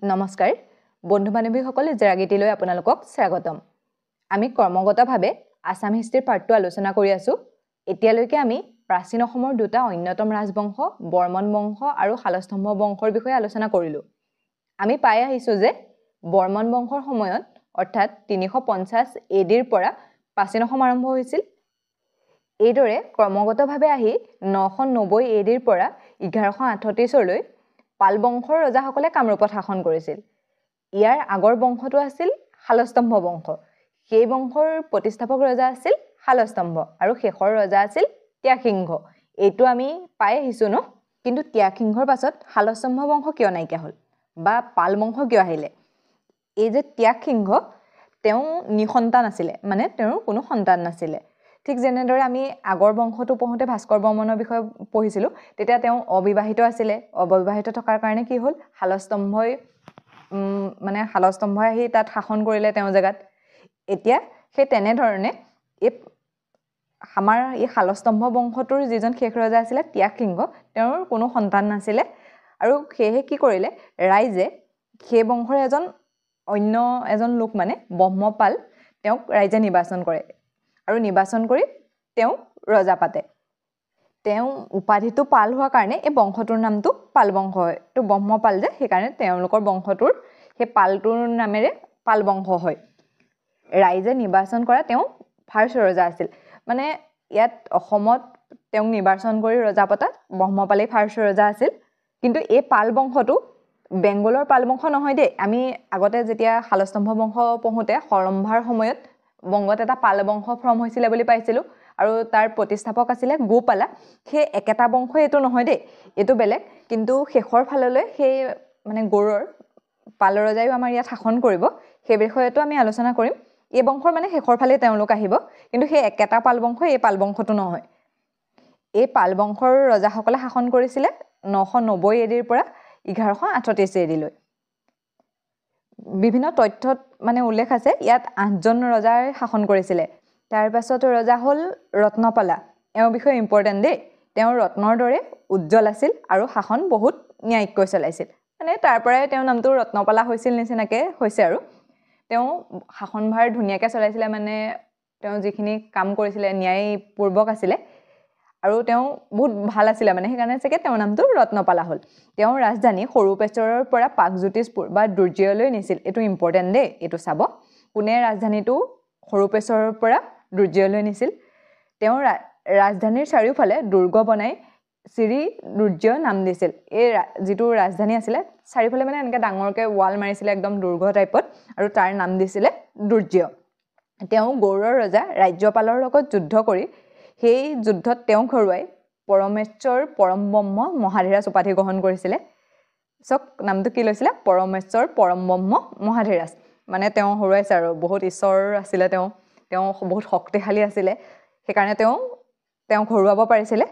নমস্কাৰ বন্ধু বান্ধৱীসকলে জেৰাগিটিলৈ আপোনালোকক স্বাগতম আমি কৰ্মগতভাৱে আসাম হিষ্ট্ৰীৰ পাৰ্টটো আলোচনা কৰি আছো এতিয়ালৈকে আমি প্ৰাচীন অসমৰ দুটা অন্যতম ৰাজবংশ বৰ্মন বংশ আৰু শালস্তম্ভ বংশৰ বিষয়ে আলোচনা কৰিলো আমি পাই আহিছো যে বৰ্মন বংশৰ সময়ত অৰ্থাৎ 350 এডিৰ পৰা প্ৰাচীন অসম আৰম্ভ হৈছিল এইদৰে কৰ্মগতভাৱে আহি 990 এডিৰ পৰা 1138 লৈ পাল বংশৰ ৰজাসকলে কামৰূপত শাসন কৰিছিল ইয়াৰ আগৰ বংশটো আছিল শালস্তম্ভ বংশ সেই বংশৰ প্ৰতিষ্ঠাপক ৰজা আছিল শালস্তম্ভ আৰু শেষৰ ৰজা আছিল ত্যাগসিংহ এইটো আমি পাই আহিছো ন কিন্তু ত্যাগসিংহৰ পাছত শালস্তম্ভ বংশ কিয় নাইকিয়া হ'ল বা পাল বংশ কিয় আহিলে এই যে ত্যাগসিংহ তেওঁ নিসন্তান আছিলে মানে তেওঁৰ কোনো সন্তান নাছিলে ঠিক যেনেদৰে আমি আগৰ বংশটো পঢ়োতে ভাস্কৰ বৰ্মনৰ বিষয়ে পঢ়িছিলো তেতিয়া তেওঁ অবিবাহিত আছিলে অবিবাহিত থকাৰ কাৰণে কি হ'ল শালস্তম্ভই আহি তাত শাসন কৰিলে তেওঁ জেগাত এতিয়া সেই তেনে ধৰণে আমাৰ এই শালস্তম্ভ বংশটোৰ যিজন শেষ ৰজা আছিলে ত্যাগসিংহ তেওঁৰ কোনো সন্তান নাছিলে আৰু সেয়ে কি কৰিলে ৰাইজে সেই বংশৰ অন্য এজন লোক মানে ব্ৰহ্মপাল তেওঁক ৰাইজে নিৰ্বাচন কৰে আৰু নিৰ্বাচন কৰি তেওঁ ৰজা পাতে তেওঁ উপাধিটো পাল হোৱাৰ কাৰণে এই বংশটোৰ নামটো পাল বংশ হয় তো ব্ৰহ্মপাল যে সেইকাৰণে তেওঁলোকৰ বংশটোৰ সেই পালটোৰ নামেৰে পাল বংশ হয় ৰাইজে নিৰ্বাচন কৰা তেওঁ ফাৰ্ষ্ট ৰজা আছিল মানে ইয়াত অসমত তেওঁক নিৰ্বাচন কৰি ৰজা পতাত ব্ৰহ্মপালেই ফাৰ্ষ্ট ৰজা আছিল কিন্তু এই পাল বংশটো বেংগলৰ পাল বংশ নহয় দেই আমি আগতে যেতিয়া শালস্তম্ভ বংশ পঢ়োতে হৰম্ভাৰ সময়ত বংগত এটা পাল বংশ ফৰ্ম হৈছিলে বুলি পাইছিলো আৰু তাৰ প্ৰতিষ্ঠাপক আছিলে গোপালা সেই একেটা বংশ এটো নহয় দেই এটো বেলেগ কিন্তু শেষৰ ফাললৈ সেই মানে গৌৰৰ পাল ৰজাইও আমাৰ ইয়াত শাসন কৰিব সেই বিষয়টো আমি আলোচনা কৰিম এই বংশৰ মানে শেষৰ ফালে তেওঁলোক আহিব কিন্তু সেই একেটা পাল বংশ এই পাল বংশটো নহয় এই পাল বংশৰ ৰজাসকলে শাসন কৰিছিলে 990 এডিৰ পৰা 1138 এডিলৈ বিভিন্ন তথ্যত মানে উল্লেখ আছে ইয়াত 8জন ৰজাই শাসন কৰিছিলে তাৰ পাছত ৰজা হ'ল ৰত্নপালা এওঁৰ বিষয়ে ইম্পৰ্টেন্ট দেই তেওঁ ৰত্নৰ দৰে উজ্জ্বল আছিল আৰু শাসন বহুত ন্যায়িককৈ চলাইছিল মানে তাৰ পৰাই তেওঁ নামটো ৰত্নপালা হৈছিল নিচিনাকে হৈছে আৰু তেওঁ শাসনভাৰ ধুনীয়াকৈ চলাইছিলে মানে তেওঁ যিখিনি কাম কৰিছিলে ন্যায়পূৰ্বক আছিলে আৰু তেওঁ বহুত ভাল আছিলে মানে সেইকাৰণে চাগে তেওঁৰ নামটো ৰত্নপালা হ'ল তেওঁ ৰাজধানী সৰুপেশ্বৰৰ পৰা পাকজ্যোতিষপুৰ বা দুৰ্জয়লৈ নিছিল এইটো ইম্পৰ্টেন্ট দেই এইটো চাব কোনে ৰাজধানীটো সৰুপেশ্বৰৰ পৰা দুৰ্জয়লৈ নিছিল তেওঁ ৰাজধানীৰ চাৰিওফালে দুৰ্গ বনাই শ্ৰী দুৰ্জয় নাম দিছিল এই যিটো ৰাজধানী আছিলে চাৰিওফালে মানে এনেকৈ ডাঙৰকৈ ৱাল মাৰিছিলে একদম দুৰ্গ টাইপত আৰু তাৰ নাম দিছিলে দুৰ্জয় তেওঁ গৌড়ৰ ৰজা ৰাজ্যপালৰ লগত যুদ্ধ কৰি সেই যুদ্ধত তেওঁ ঘৰুৱাই পৰমেশ্বৰ পৰম ব্ৰহ্ম মহাধীৰাজ উপাধি গ্ৰহণ কৰিছিলে চক নামটো কি লৈছিলে পৰমেশ্বৰ পৰম ব্ৰহ্ম মহাধীৰাজ মানে তেওঁ হৰুৱাইছে আৰু বহুত ঈশ্বৰ আছিলে তেওঁ বহুত শক্তিশালী আছিলে সেইকাৰণে তেওঁ ঘৰুৱাব পাৰিছিলে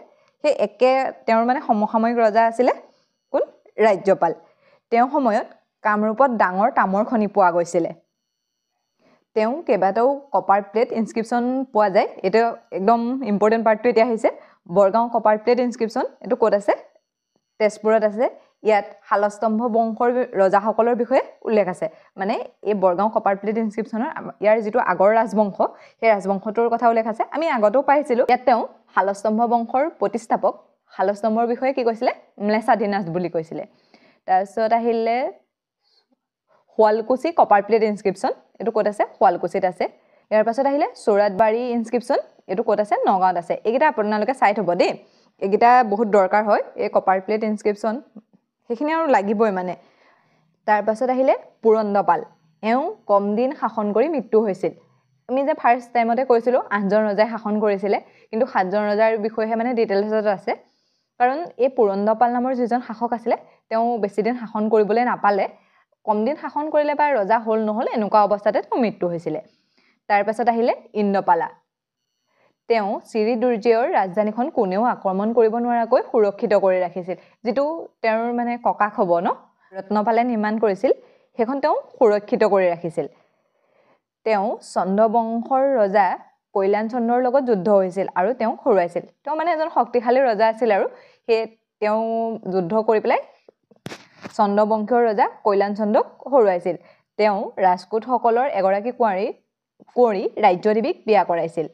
সেই একে তেওঁৰ মানে সমসাময়িক ৰজা আছিলে কোন ৰাজ্যপাল তেওঁ সময়ত কামৰূপত ডাঙৰ তামৰ খনি পোৱা গৈছিলে তেওঁ কেইবাটাও কপাৰ প্লেট ইনস্ক্ৰিপশ্যন পোৱা যায় এটা একদম ইম্পৰ্টেন্ট পাৰ্টটো এতিয়া আহিছে বৰগাঁও কপাৰ প্লেট ইনস্ক্ৰিপশ্যন এইটো ক'ত আছে তেজপুৰত আছে ইয়াত শালস্তম্ভ বংশৰ ৰজাসকলৰ বিষয়ে উল্লেখ আছে মানে এই বৰগাঁও কপাৰ প্লেট ইনস্ক্ৰিপশ্যনৰ ইয়াৰ যিটো আগৰ ৰাজবংশ সেই ৰাজবংশটোৰ কথা উল্লেখ আছে আমি আগতেও পাইছিলো ইয়াত তেওঁ শালস্তম্ভ বংশৰ প্ৰতিষ্ঠাপক শালস্তম্ভৰ বিষয়ে কি কৈছিলে ম্লেচ্ছাধীনাথ বুলি কৈছিলে তাৰপিছত আহিলে শুৱালকুছি কপাৰ প্লেট ইনস্ক্ৰিপশ্যন এইটো ক'ত আছে শুৱালকুছিত আছে ইয়াৰ পাছত আহিলে চৌৰাতবাৰী ইনস্ক্ৰিপশ্যন এইটো ক'ত আছে নগাঁৱত আছে এইকেইটা আপোনালোকে চাই থ'ব দেই এইকেইটা বহুত দৰকাৰ হয় এই কপাৰ প্লেট ইনস্ক্ৰিপশ্যন সেইখিনি আৰু লাগিবই মানে তাৰ পাছত আহিলে পুৰন্দপাল এওঁ কম দিন শাসন কৰি মৃত্যু হৈছিল আমি যে ফাৰ্ষ্ট টাইমতে কৈছিলো 8জন ৰজাই শাসন কৰিছিলে কিন্তু 7জন ৰজাৰ বিষয়েহে মানে ডিটেইলছত আছে কাৰণ এই পুৰন্দপাল নামৰ যিজন শাসক আছিলে তেওঁ বেছি দিন শাসন কৰিবলৈ নাপালে কম দিন শাসন কৰিলে বা ৰজা হ'ল নহল এনেকুৱা অৱস্থাতে তেওঁ মৃত্যু হৈছিলে তাৰ পাছত আহিলে ইন্দ্ৰপালা তেওঁ শ্ৰী দুৰ্জয়ৰ ৰাজধানীখন কোনেও আক্ৰমণ কৰিব নোৱাৰাকৈ সুৰক্ষিত কৰি ৰাখিছিল যিটো তেওঁৰ মানে ককাক হ'ব ন ৰত্নপালে নিৰ্মাণ কৰিছিল সেইখন তেওঁ সুৰক্ষিত কৰি ৰাখিছিল তেওঁ চন্দ্ৰবংশৰ ৰজা কল্যাণ চন্দ্ৰৰ লগত যুদ্ধ হৈছিল আৰু তেওঁ হৰুৱাইছিল তেওঁ মানে এজন শক্তিশালী ৰজা আছিল আৰু সেই তেওঁ যুদ্ধ কৰি পেলাই চন্দ্ৰবংশীয় ৰজা কল্যাণ চন্দ্ৰক হৰুৱাইছিল তেওঁ ৰাজকোটসকলৰ এগৰাকী কুঁৱৰী ৰাজ্যদেৱীক বিয়া কৰাইছিল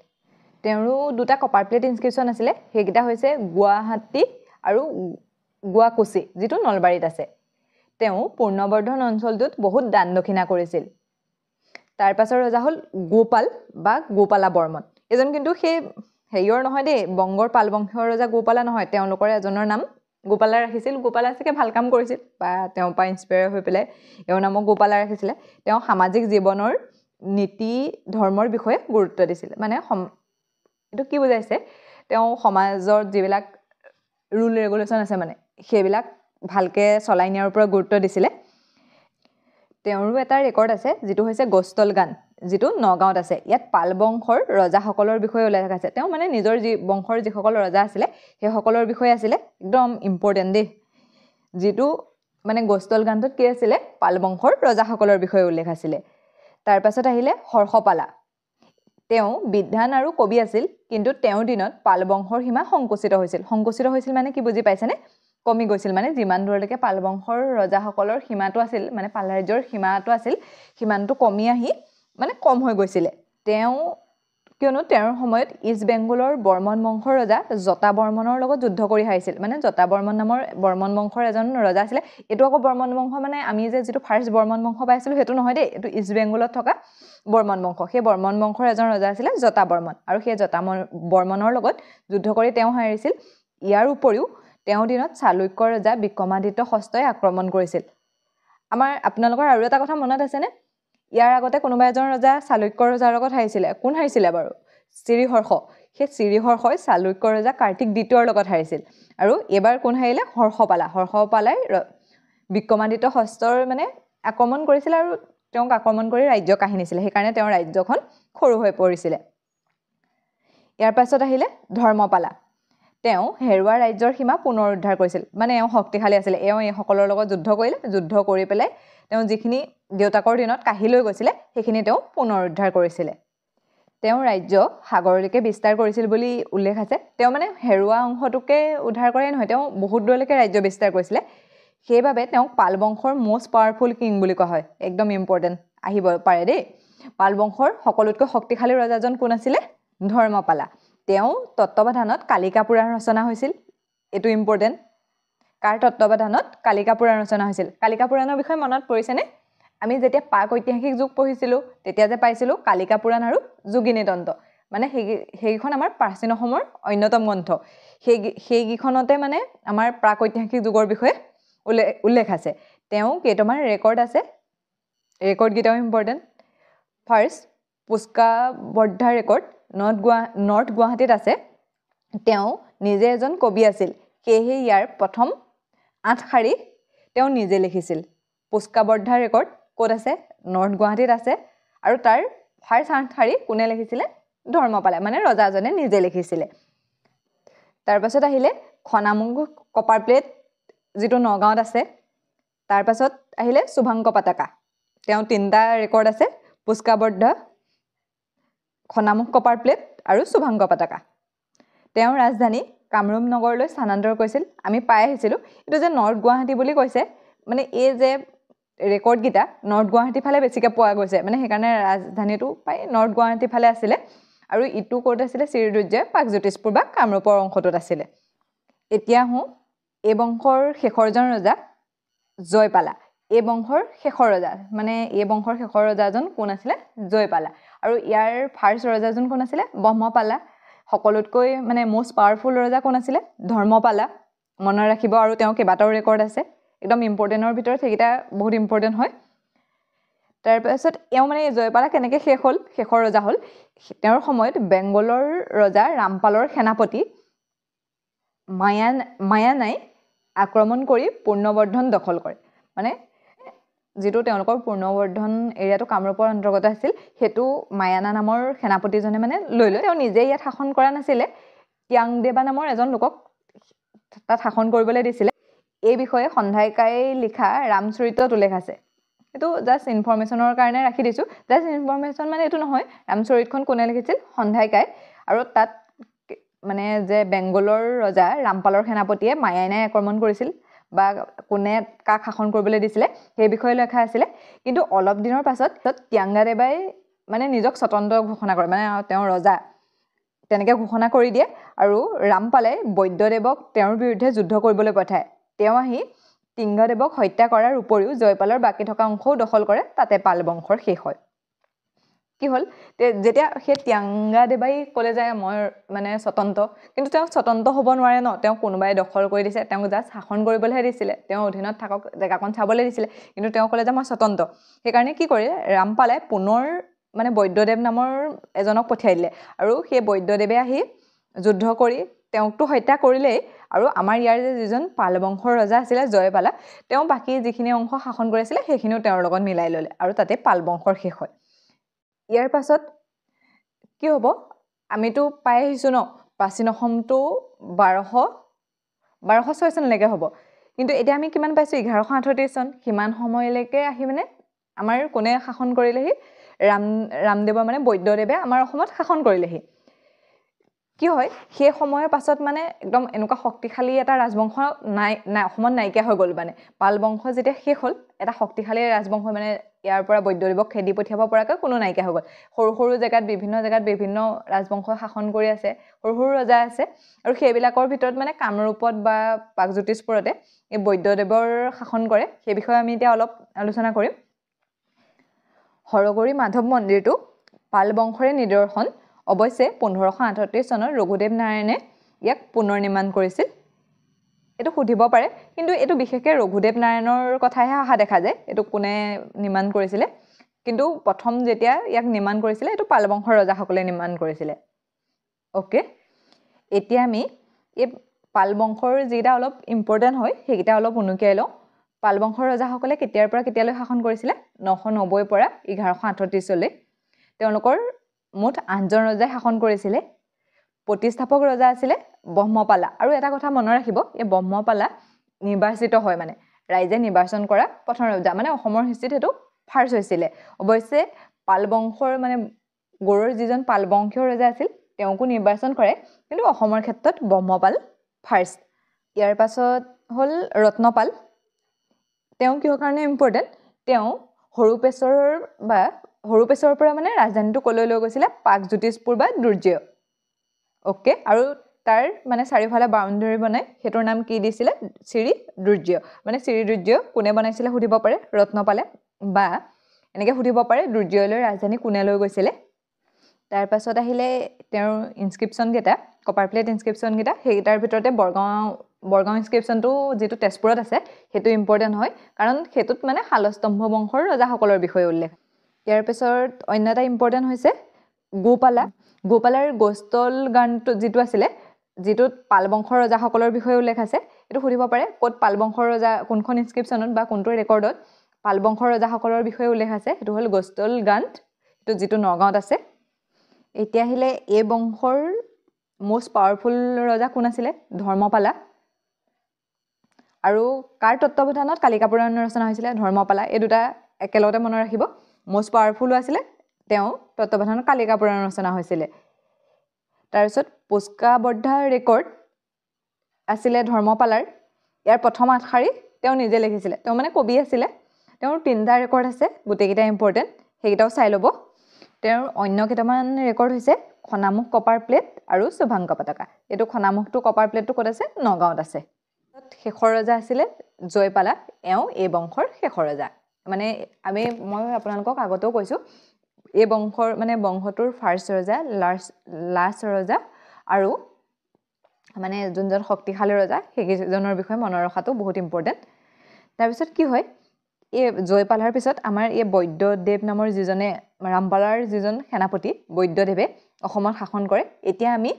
তেওঁৰো দুটা কপাৰ প্লেট ইনস্ক্ৰিপশ্যন আছিলে সেইকেইটা হৈছে গুৱাহাটী আৰু গুৱাকুচি যিটো নলবাৰীত আছে তেওঁ পূৰ্ণবৰ্ধন অঞ্চলটোত বহুত দান দক্ষিণা কৰিছিল তাৰ পাছৰ ৰজা হ'ল গোপাল বা গোপালা বৰ্মন এজন কিন্তু সেই হেৰিয়ৰ নহয় দেই বংগৰ পাল বংশীয় ৰজা গোপালা নহয় তেওঁলোকৰ এজনৰ নাম গোপালা ৰাখিছিল গোপালা চাগে ভাল কাম কৰিছিল বা তেওঁৰ পৰা ইনস্পায়াৰ হৈ পেলাই এওঁৰ নামক গোপালা ৰাখিছিলে তেওঁ সামাজিক জীৱনৰ নীতি ধৰ্মৰ বিষয়ে গুৰুত্ব দিছিল মানে এইটো কি বুজাইছে তেওঁ সমাজৰ যিবিলাক ৰুল ৰেগুলেশ্যন আছে মানে সেইবিলাক ভালকে চলাই নিয়াৰ ওপৰত গুৰুত্ব দিছিলে তেওঁৰো এটা ৰেকৰ্ড আছে যিটো হৈছে গস্তল গান যিটো নগাঁৱত আছে ইয়াত পাল বংশৰ ৰজাসকলৰ বিষয়ে উল্লেখ আছে তেওঁ মানে নিজৰ যি বংশৰ যিসকল ৰজা আছিলে সেইসকলৰ বিষয়ে আছিলে একদম ইম্পৰ্টেণ্ট দেই যিটো মানে গস্তল গানটোত কি আছিলে পাল বংশৰ ৰজাসকলৰ বিষয়ে উল্লেখ আছিলে তাৰ পাছত আহিলে হৰ্ষপালা তেওঁ বিদ্বান আৰু কবি আছিল কিন্তু তেওঁৰ দিনত পাল বংশৰ সীমা সংকুচিত হৈছিল মানে কি বুজি পাইছেনে কমি গৈছিল মানে যিমান দূৰলৈকে পাল বংশৰ ৰজাসকলৰ সীমাটো আছিল মানে পাল ৰাজ্যৰ সীমাটো আছিল সীমানটো কমি আহি মানে কম হৈ গৈছিলে কিয়নো তেওঁৰ সময়ত ইষ্ট বেংগলৰ বৰ্মন বংশৰ ৰজা জটা বৰ্মনৰ লগত যুদ্ধ কৰি হাৰিছিল মানে জটা বৰ্মন নামৰ বৰ্মন বংশৰ এজন ৰজা আছিলে এইটো আকৌ বৰ্মন বংশ মানে আমি যে যিটো ফাৰ্ষ্ট বৰ্মন বংশ পাইছিলোঁ সেইটো নহয় দেই এইটো ইষ্ট বেংগলত থকা বৰ্মন বংশ সেই বৰ্মন বংশৰ এজন ৰজা আছিলে জটা বৰ্মন আৰু সেই জটা বৰ্মনৰ লগত যুদ্ধ কৰি তেওঁ হাৰিছিল ইয়াৰ উপৰিও তেওঁৰ দিনত চালুক্য ৰজা বিক্ৰমাদিত্য ষষ্ঠই আক্ৰমণ কৰিছিল আপোনালোকৰ আৰু এটা কথা মনত আছেনে ইয়াৰ আগতে কোনোবা এজন ৰজা চালুক্য ৰজাৰ লগত হাৰিছিলে কোন হাৰিছিলে বাৰু শ্ৰীহৰ্ষ সেই শ্ৰীহৰ্ষই চালুক্য ৰজা কাৰ্তিক দ্বিতীয়ৰ লগত হাৰিছিল আৰু এবাৰ কোন হাৰিলে হৰ্ষপালাই বিক্ৰমাদিত্য ষষ্ঠৰ মানে আক্ৰমণ কৰিছিল আৰু তেওঁক আক্ৰমণ কৰি ৰাজ্য কাহিনীছিলে সেইকাৰণে তেওঁৰ ৰাজ্যখন সৰু হৈ পৰিছিলে ইয়াৰ পাছত আহিলে ধৰ্মপালা তেওঁ হেৰুৱা ৰাজ্যৰ সীমা পুনৰ উদ্ধাৰ কৰিছিল মানে এওঁ শক্তিশালী আছিলে এওঁ এইসকলৰ লগত যুদ্ধ কৰি পেলাই তেওঁ যিখিনি দেউতাকৰ দিনত কাঢ়ি লৈ গৈছিলে সেইখিনি তেওঁ পুনৰ উদ্ধাৰ কৰিছিলে তেওঁ ৰাজ্য সাগৰলৈকে বিস্তাৰ কৰিছিল বুলি উল্লেখ আছে তেওঁ মানে হেৰুৱা অংশটোকে উদ্ধাৰ কৰাই নহয় তেওঁ বহুত দূৰলৈকে ৰাজ্য বিস্তাৰ কৰিছিলে সেইবাবে তেওঁক পাল বংশৰ মষ্ট পাৱাৰফুল কিং বুলি কোৱা হয় একদম ইম্পৰ্টেণ্ট আহিব পাৰে দেই পাল বংশৰ সকলোতকৈ শক্তিশালী ৰজাজন কোন আছিলে ধৰ্মপালা তেওঁ তত্ত্বাৱধানত কালিকা পুৰাণ ৰচনা হৈছিল এইটো ইম্পৰ্টেণ্ট কাৰ তত্ত্বাৱধানত কালিকা পুৰাণ ৰচনা হৈছিল কালিকা পুৰাণৰ বিষয়ে মনত পৰিছেনে আমি যেতিয়া পাক ঐতিহাসিক যুগ পঢ়িছিলোঁ তেতিয়া যে পাইছিলোঁ কালিকা পুৰাণ আৰু যোগিনী তন্ত্ৰ মানে সেইকেইখন আমাৰ প্ৰাচীন অসমৰ অন্যতম গ্ৰন্থ সেইকেইখনতে মানে আমাৰ প্ৰাক ঐতিহাসিক যুগৰ বিষয়ে উল্লেখ আছে তেওঁ কেইটামান ৰেকৰ্ড আছে ৰেকৰ্ডকেইটাও ইম্পৰ্টেণ্ট ফাৰ্ষ্ট পুষ্কাবৰ্ধা ৰেকৰ্ড নৰ্থ গুৱাহাটীত আছে তেওঁ নিজে এজন কবি আছিল সেয়েহে ইয়াৰ প্ৰথম 8 শাৰী তেওঁ নিজে লিখিছিল পুষ্কাবৰ্ধা ৰেকৰ্ড ক'ত আছে নৰ্থ গুৱাহাটীত আছে আৰু তাৰ ফাৰ্ষ্ট 8 শাৰী কোনে লিখিছিলে ধৰ্মপালে মানে ৰজাজনে নিজে লিখিছিলে তাৰ পাছত আহিলে খনামুখ কপাৰ প্লেট যিটো নগাঁৱত আছে তাৰ পাছত আহিলে শুভাংক পাতাকা তেওঁ 3টা ৰেকৰ্ড আছে পুষ্কাবৰ্ধা খনামুখ কপাৰ প্লেট আৰু শুভাংক পাতাকা তেওঁ ৰাজধানী কামৰূপ নগৰলৈ স্থানান্তৰ কৰিছিল আমি পাই আহিছিলোঁ এইটো যে নৰ্থ গুৱাহাটী বুলি কৈছে মানে এই যে ৰেকৰ্ডকেইটা নৰ্থ গুৱাহাটী ফালে বেছিকৈ পোৱা গৈছে মানে সেইকাৰণে ৰাজধানীটো পাই নৰ্থ গুৱাহাটী ফালে আছিলে আৰু ইটো ক'ত আছিলে শ্ৰীদুৰ্জয় প্ৰাগজ্যোতিষপুৰ বা কামৰূপৰ অংশটোত আছিলে এতিয়া এই বংশৰ শেষৰজন ৰজা জয়পালা এই বংশৰ শেষৰ ৰজা মানে এই বংশৰ শেষৰ ৰজাজন কোন আছিলে জয়পালা আৰু ইয়াৰ ফাৰ্ষ্ট ৰজাজন কোন আছিলে ব্ৰহ্মপালা সকলোতকৈ মানে মোষ্ট পাৱাৰফুল ৰজা কোন আছিলে ধৰ্মপালা মনত ৰাখিব আৰু তেওঁ কেইবাটাও ৰেকৰ্ড আছে একদম ইম্পৰ্টেণ্টৰ ভিতৰত সেইকেইটা বহুত ইম্পৰ্টেণ্ট হয় তাৰপাছত এওঁ মানে জয়পালা কেনেকৈ শেষৰ ৰজা হ'ল তেওঁৰ সময়ত বেংগলৰ ৰজা ৰামপালৰ সেনাপতি মায়ানাই আক্ৰমণ কৰি পূৰ্ণবৰ্ধন দখল কৰে মানে যিটো তেওঁলোকৰ পূৰ্ণবৰ্ধন এৰিয়াটো কামৰূপৰ অন্তৰ্গত আছিল সেইটো মায়ানা নামৰ সেনাপতিজনে মানে লৈ তেওঁ নিজে ইয়াত শাসন কৰা নাছিলে ত্যাংদেৱা নামৰ এজন লোকক তাত শাসন কৰিবলৈ দিছিলে এই বিষয়ে সন্ধাইকাই লিখা ৰামচৰিত্ৰত উল্লেখ আছে এইটো জাষ্ট ইনফৰমেশ্যনৰ কাৰণে ৰাখি দিছোঁ জাষ্ট ইনফৰমেশ্যন মানে এইটো নহয় ৰামচৰিতখন কোনে লিখিছিল সন্ধাইকাই আৰু তাত মানে যে বেংগলৰ ৰজা ৰামপালৰ সেনাপতিয়ে মায়ানাই আক্ৰমণ কৰিছিল বা কোনে কাক শাসন কৰিবলৈ দিছিলে সেই বিষয়ে লেখা আছিলে কিন্তু অলপ দিনৰ পাছত ত্যাংগাদেৱাই মানে নিজক স্বতন্ত্ৰ ঘোষণা কৰে মানে তেওঁ ৰজা তেনেকৈ ঘোষণা কৰি দিয়ে আৰু ৰামপালে বৈদ্যদেৱক তেওঁৰ বিৰুদ্ধে যুদ্ধ কৰিবলৈ পঠায় তেওঁ আহি টিংগদেৱক হত্যা কৰাৰ উপৰিও জয়পালৰ বাকী থকা অংশও দখল কৰে তাতে পাল বংশৰ শেষ হয় কি হ'ল যেতিয়া সেই ত্যাংগাদেৱাই ক'লে যে মই মানে স্বতন্ত্ৰ কিন্তু তেওঁ স্বতন্ত্ৰ হ'ব নোৱাৰে ন তেওঁ কোনোবাই দখল কৰি দিছে তেওঁক জাষ্ট শাসন কৰিবলৈহে দিছিলে তেওঁ অধীনত থাকক জেগাকণ চাবলৈ দিছিলে কিন্তু তেওঁ ক'লে যে মই স্বতন্ত্ৰ সেইকাৰণে কি কৰিলে ৰামপালে পুনৰ মানে বৈদ্যদেৱ নামৰ এজনক পঠিয়াই দিলে আৰু সেই বৈদ্যদেৱে আহি যুদ্ধ কৰি তেওঁকতো হত্যা কৰিলেই আৰু আমাৰ ইয়াৰ যিজন পাল বংশৰ ৰজা আছিলে জয়পালা তেওঁ বাকী যিখিনি অংশ শাসন কৰিছিলে সেইখিনিও তেওঁৰ লগত মিলাই ল'লে আৰু তাতে পাল বংশৰ শেষ হয় ইয়াৰ পাছত কি হ'ব আমিতো পাই আহিছোঁ ন প্ৰাচীন অসমটো 1206 চনলৈকে হ'ব কিন্তু এতিয়া আমি কিমান পাইছোঁ 1138 চন সিমান সময়লৈকে আহি মানে আমাৰ কোনে শাসন কৰিলেহি ৰামদেৱৰ মানে বৈদ্যদেৱে আমাৰ অসমত শাসন কৰিলেহি কি হয় সেই সময়ৰ পাছত মানে একদম এনেকুৱা শক্তিশালী এটা ৰাজবংশ নাই অসমত নাইকিয়া হৈ গ'ল মানে পাল বংশ যেতিয়া শেষ হ'ল এটা শক্তিশালী ৰাজবংশ মানে ইয়াৰ পৰা বৈদ্যদেৱক খেদি পঠিয়াব পৰাকৈ কোনো নাইকিয়া হৈ গ'ল সৰু সৰু জেগাত বিভিন্ন ৰাজবংশ শাসন কৰি আছে সৰু সৰু ৰজা আছে আৰু সেইবিলাকৰ ভিতৰত মানে কামৰূপত বা প্ৰাগজ্যোতিষপুৰতে এই বৈদ্যদেৱৰ শাসন কৰে সেই বিষয়ে আমি এতিয়া অলপ আলোচনা কৰিম হৰগৌৰী মাধৱ মন্দিৰটো পাল বংশৰে নিদৰ্শন অৱশ্যে 1538 চনত ৰঘুদেৱ নাৰায়ণে ইয়াক পুনৰ নিৰ্মাণ কৰিছিল এইটো সুধিব পাৰে কিন্তু এইটো বিশেষকৈ ৰঘুদেৱ নাৰায়ণৰ কথাহে অহা দেখা যায় এইটো কোনে নিৰ্মাণ কৰিছিলে কিন্তু প্ৰথম যেতিয়া ইয়াক নিৰ্মাণ কৰিছিলে এইটো পাল বংশৰ ৰজাসকলে নিৰ্মাণ কৰিছিলে ওকে এতিয়া আমি এই পাল বংশৰ যিটা অলপ ইম্পৰ্টেণ্ট হয় সেইকেইটা অলপ উনুকিয়াই লওঁ পাল বংশৰ ৰজাসকলে কেতিয়াৰ পৰা কেতিয়ালৈ শাসন কৰিছিলে 990 পৰা 1138 চনলৈ তেওঁলোকৰ মুঠ 8জন ৰজাই শাসন কৰিছিলে প্ৰতিষ্ঠাপক ৰজা আছিলে ব্ৰহ্মপালা আৰু এটা কথা মনত ৰাখিব এই ব্ৰহ্মপালা নিৰ্বাচিত হয় মানে ৰাইজে নিৰ্বাচন কৰা প্ৰথম ৰজা মানে অসমৰ হিষ্ট্ৰীত সেইটো ফাৰ্ষ্ট হৈছিলে অৱশ্যে পাল বংশৰ মানে গৌড়ৰ যিজন পাল বংশীয় ৰজা আছিল তেওঁকো নিৰ্বাচন কৰে কিন্তু অসমৰ ক্ষেত্ৰত ব্ৰহ্মপাল ফাৰ্ষ্ট ইয়াৰ পাছত হ'ল ৰত্নপাল তেওঁ কিহৰ কাৰণে ইম্পৰ্টেণ্ট তেওঁ সৰুপেচৰৰ পৰা মানে ৰাজধানীটো কলৈ লৈ গৈছিলে প্ৰাগজ্যোতিষপুৰ বা দুৰ্জয় ওকে আৰু তাৰ মানে চাৰিওফালে বাউণ্ডাৰী বনাই সেইটোৰ নাম কি দিছিলে শ্ৰী দুৰ্জয় মানে শ্ৰী দুৰ্জয় কোনে বনাইছিলে সুধিব পাৰে ৰত্নপালে বা এনেকৈ সুধিব পাৰে দুৰ্জয়লৈ ৰাজধানী কোনে লৈ গৈছিলে তাৰ পাছত আহিলে তেওঁৰ ইনস্ক্ৰিপশ্যনকেইটা কপাৰ প্লেট ইনস্ক্ৰিপশ্যনকেইটা সেইকেইটাৰ ভিতৰতে বৰগাঁও ইনস্ক্ৰিপশ্যনটো যিটো তেজপুৰত আছে সেইটো ইম্পৰ্টেণ্ট হয় কাৰণ সেইটোত মানে শালস্তম্ভ বংশৰ ৰজাসকলৰ বিষয়ে উল্লেখ ইয়াৰ পিছত অন্য এটা ইম্পৰ্টেণ্ট হৈছে গোপালাৰ গষ্টল গানটো যিটো আছিলে যিটোত পাল বংশৰ ৰজাসকলৰ বিষয়ে উল্লেখ আছে এইটো সুধিব পাৰে ক'ত পাল বংশৰ ৰজা কোনখন ইনস্ক্ৰিপশ্যনত বা কোনটো ৰেকৰ্ডত পাল বংশৰ ৰজাসকলৰ বিষয়ে উল্লেখ আছে সেইটো হ'ল গষ্টল গান এইটো যিটো নগাঁৱত আছে এতিয়া আহিলে এই বংশৰ most পাৱাৰফুল ৰজা কোন আছিলে ধৰ্মপালা আৰু কাৰ তত্ত্বাৱধানত কালিকা পুৰাণ ৰচনা হৈছিলে ধৰ্মপালা এই দুটা একেলগতে মনত ৰাখিব most পাৱাৰফুল আছিলে তেওঁ তত্ত্বাৱধানত কালিকা পুৰাণ ৰচনা হৈছিলে তাৰপিছত পুষ্কাবদ্ধ ৰেকৰ্ড আছিলে ধৰ্মপালাৰ ইয়াৰ প্ৰথম 8 শাৰী তেওঁ নিজে লিখিছিলে তেওঁ মানে কবি আছিলে তেওঁৰ 3টা ৰেকৰ্ড আছে গোটেইকেইটা ইম্পৰ্টেণ্ট সেইকেইটাও চাই ল'ব তেওঁৰ অন্য কেইটামান ৰেকৰ্ড হৈছে খনামুখ কপাৰ প্লেট আৰু শুভাংক পতাকা এইটো খনামুখটো কপাৰ প্লেটটো ক'ত আছে নগাঁৱত আছে শেষৰ ৰজা আছিলে জয়পালা এওঁ এই বংশৰ শেষৰ ৰজা মানে মই আপোনালোকক আগতেও কৈছোঁ এই বংশৰ মানে বংশটোৰ ফাৰ্ষ্ট ৰজা লাষ্ট ৰজা আৰু মানে যোনজন শক্তিশালী ৰজা সেইকেইজনৰ বিষয়ে মনত ৰখাটো বহুত ইম্পৰ্টেণ্ট তাৰপিছত কি হয় এই জয়পালাৰ পিছত আমাৰ এই বৈদ্যদেৱ নামৰ যিজনে ৰামপালাৰ যিজন সেনাপতি বৈদ্যদেৱে অসমত শাসন কৰে এতিয়া আমি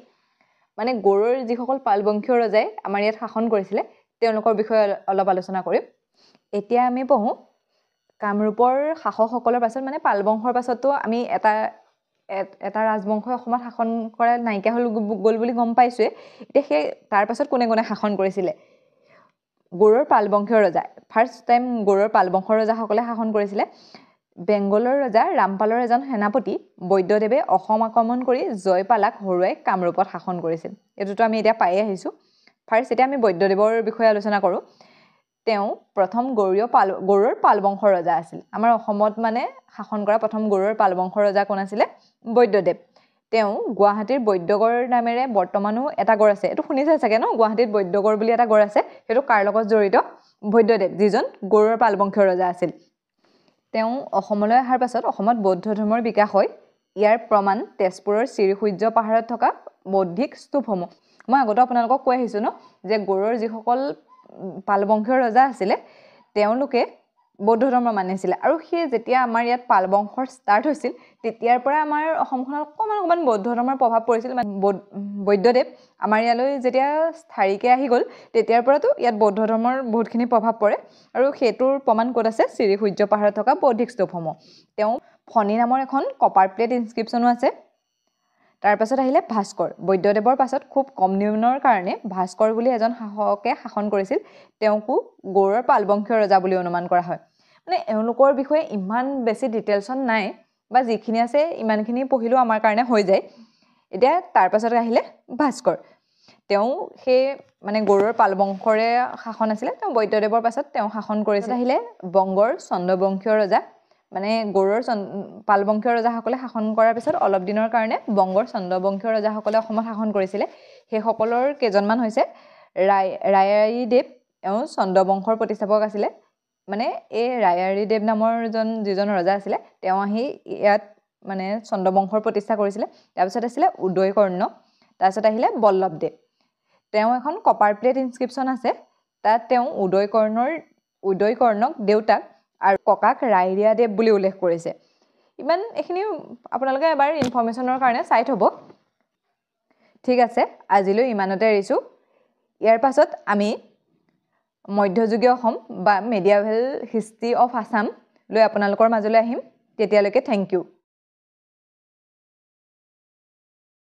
মানে গৌড়ৰ যিসকল পালবংশীয় ৰজাই আমাৰ ইয়াত শাসন কৰিছিলে তেওঁলোকৰ বিষয়ে অলপ আলোচনা কৰিম এতিয়া আমি পঢ়োঁ কামৰূপৰ শাসকসকলৰ পাছত মানে পাল বংশৰ পাছতো আমি এটা ৰাজবংশই অসমত শাসন কৰা নাইকিয়া হৈ গ'ল বুলি গম পাইছোৱে এতিয়া সেই তাৰ পাছত কোনে কোনে শাসন কৰিছিলে গৌড়ৰ পালবংশীয় ৰজা ফাৰ্ষ্ট টাইম গৌড়ৰ পালবংশৰ ৰজাসকলে শাসন কৰিছিলে বেংগলৰ ৰজা ৰামপালৰ এজন সেনাপতি বৈদ্যদেৱে অসম আক্ৰমণ কৰি জয়পালাক হৰুৱাই কামৰূপত শাসন কৰিছিল এইটোতো আমি এতিয়া পাই আহিছোঁ ফাৰ্ষ্ট এতিয়া আমি বৈদ্যদেৱৰ বিষয়ে আলোচনা কৰোঁ তেওঁ প্ৰথম গৰুড়ৰ পাল বংশৰ ৰজা আছিল আমাৰ অসমত মানে শাসন কৰা প্ৰথম গৰুড়ৰ পাল বংশৰ ৰজা কোন আছিলে বৈদ্যদেৱ তেওঁ গুৱাহাটীৰ বৈদ্যগড় নামেৰে বৰ্তমানো এটা গড় আছে এটো শুনিছে চাগে ন গুৱাহাটীত বৈদ্যগড় বুলি এটা গড় আছে হেতু কাৰ লগত জড়িত বৈদ্যদেৱ যিজন গৰুড়ৰ পাল বংশৰ ৰজা আছিল তেওঁ অসমলৈ অহাৰ পাছত অসমত বৌদ্ধ ধৰ্মৰ বিকাশ হয় ইয়াৰ প্ৰমাণ তেজপুৰৰ শ্ৰীসূৰ্য পাহাৰত থকা বৌদ্ধিক স্তূপসমূহ মই আগতে আপোনালোকক কৈ আহিছো ন যে গৰুড়ৰ যিসকল পাল বংশীয় ৰজা আছিলে তেওঁলোকে বৌদ্ধ ধৰ্ম মানিছিলে আৰু সেই যেতিয়া আমাৰ ইয়াত পাল বংশৰ ষ্টাৰ্ট হৈছিল তেতিয়াৰ পৰা আমাৰ অসমখনত অকমান বৌদ্ধ ধৰ্মৰ প্ৰভাৱ পৰিছিল বৈদ্যদেৱ আমাৰ ইয়ালৈ যেতিয়া স্থায়ীকে আহি গ'ল তেতিয়াৰ পৰাতো ইয়াত বৌদ্ধ ধৰ্মৰ বহুতখিনি প্ৰভাৱ পৰে আৰু হেতুৰ প্ৰমাণ ক'ত আছে শ্ৰীসূৰ্য পাহাৰত থকা বৌদ্ধিক স্তূপসমূহ তেওঁ ফণি নামৰ এখন কপাৰ প্লেট ইনস্ক্ৰিপচনো আছে তাৰ পাছত আহিলে ভাস্কৰ বৈদ্যদেৱৰ পাছত খুব কম নিম্নৰ কাৰণে ভাস্কৰ বুলি এজন শাসকে শাসন কৰিছিল তেওঁকো গৰুড়ৰ পাল বংশীয় ৰজা বুলি অনুমান কৰা হয় মানে এওঁলোকৰ বিষয়ে ইমান বেছি ডিটেইলছন নাই বা যিখিনি আছে ইমানখিনি পঢ়িলো আমাৰ কাৰণে হৈ যায় এতিয়া তাৰ পাছত আহিলে ভাস্কৰ তেওঁ সেই মানে গৰুড়ৰ পাল বংশৰে শাসন আছিল তেওঁ বৈদ্যদেৱৰ পাছত তেওঁ শাসন কৰিছিল আহিলে বংগৰ চন্দ্ৰবংশীয় ৰজা মানে গৰুড়ৰ পাল বংশীয় ৰজাসকলে শাসন কৰাৰ পিছত অলপ দিনৰ কাৰণে বংগৰ চন্দ্ৰবংশীয় ৰজাসকলে অসমত শাসন কৰিছিলে সেই সকলৰ কেজনমান হৈছে ৰায়াৰীদেৱ এওঁ চন্দ্ৰবংশৰ প্ৰতিষ্ঠাপক আছিলে মানে এই ৰায়াৰীদেৱ নামৰ যিজন ৰজা আছিলে তেওঁ আহি ইয়াত মানে চন্দ্ৰবংশৰ প্ৰতিষ্ঠা কৰিছিলে তাৰপিছত আছিলে উদয়কৰ্ণ তাৰপিছত আহিলে বল্লভদেৱ তেওঁ এখন কপাৰ প্লেট ইনস্ক্ৰিপচন আছে তাত তেওঁ উদয়কৰ্ণক দেউতাক আৰু ককাক ৰাইৰিয়াদেৱ বুলি উল্লেখ কৰিছে ইমান এখিনি আপোনালোকে এবাৰ ইনফৰমেশ্যনৰ কাৰণে চাই থব ঠিক আছে আজিলৈ ইমানতে এৰিছো ইয়াৰ পাছত আমি মধ্যযুগীয় অসম বা মেডিয়েভেল হিষ্ট্ৰী অফ আসাম লৈ আপোনালোকৰ মাজলৈ আহিম তেতিয়ালৈকে থ্যাংক ইউ